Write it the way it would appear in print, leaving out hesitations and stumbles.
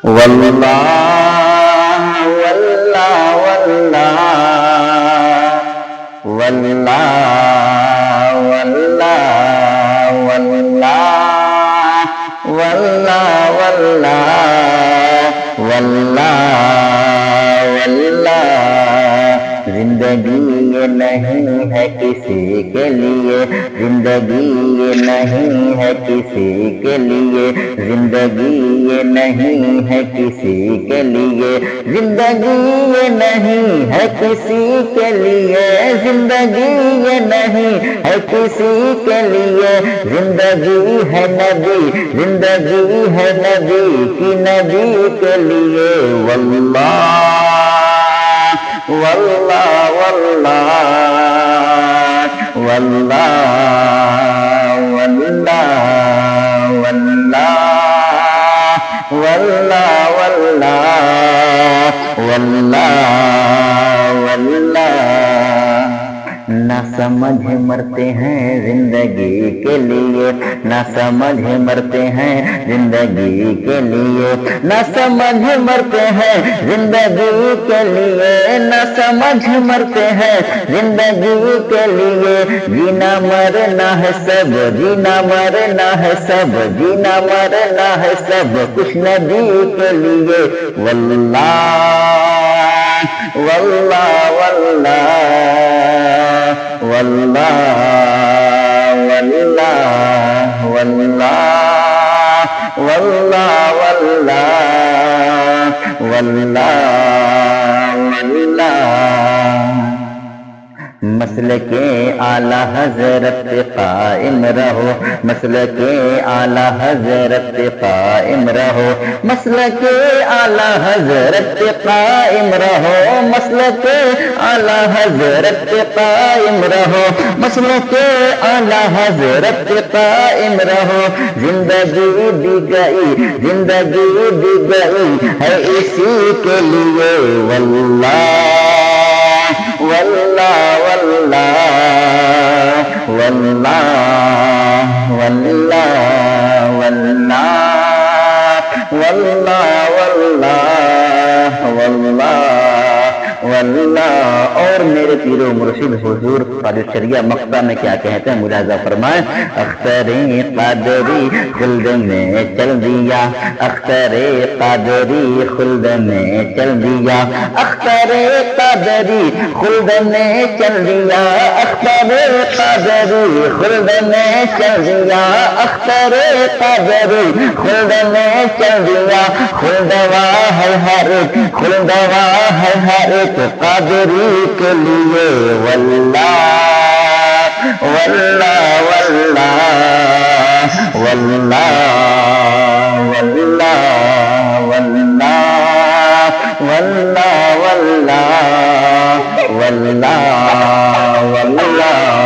واللہ واللہ واللہ واللہ واللہ واللہ واللہ واللہ واللہ واللہ زندگی یہ نہیں ہے کسی کے لیے، زندگی یہ نہیں ہے کسی کے لیے، زندگی یہ نہیں ہے کسی کے لیے، زندگی یہ نہیں ہے کسی کے لیے، زندگی یہ نہیں ہے کسی کے لیے، زندگی ہے نبی، زندگی ہے نبی کی نبی کے لیے۔ واللہ واللہ واللہ واللہ واللہ واللہ واللہ واللہ واللہ نہ سمجھ مرتے ہیں زندگی کے لیے، نہ سمجھ مرتے ہیں زندگی کے لیے، نہ سمجھ مرتے ہیں زندگی کے لیے، نہ سمجھ مرتے ہیں زندگی کے لیے، جینا مرنا ہے سب، جینا مرنا ہے سب، جینا مرنا ہے سب کچھ نبی کے لیے۔ واللہ واللہ واللہ واللہ واللہ واللہ واللہ واللہ واللہ واللہ مسلک اعلی حضرت پہ قائم رہو، مسلک اعلی حضرت پہ قائم رہو، مسلک اعلی حضرت پہ قائم رہو، مسلک اعلی حضرت پہ قائم رہو، مسلک اعلی حضرت پہ قائم رہو۔ زندگی دی گئی، زندگی دی گئی ہے اسی کے لیے۔ واللہ واللہ واللہ واللہ واللہ واللہ واللہ واللہ واللہ۔ اور میرے پیر و مرشد حضور قادر شریعہ مقطع میں کیا کہتے ہیں ملاحظہ فرمائیں۔ اختر قادری خلد میں چل دیا، اختر قادری خلد میں چل دیا، اختر قادری خلد میں چل دیا، اختر قادری خلد میں چل دیا، اختر قادری خلد میں چل دیا۔ خلدوا ہے ہر ایک، خلدوا ہے ہر ایک قادری کے لیے۔ واللہ واللہ واللہ واللہ واللہ واللہ واللہ واللہ واللہ واللہ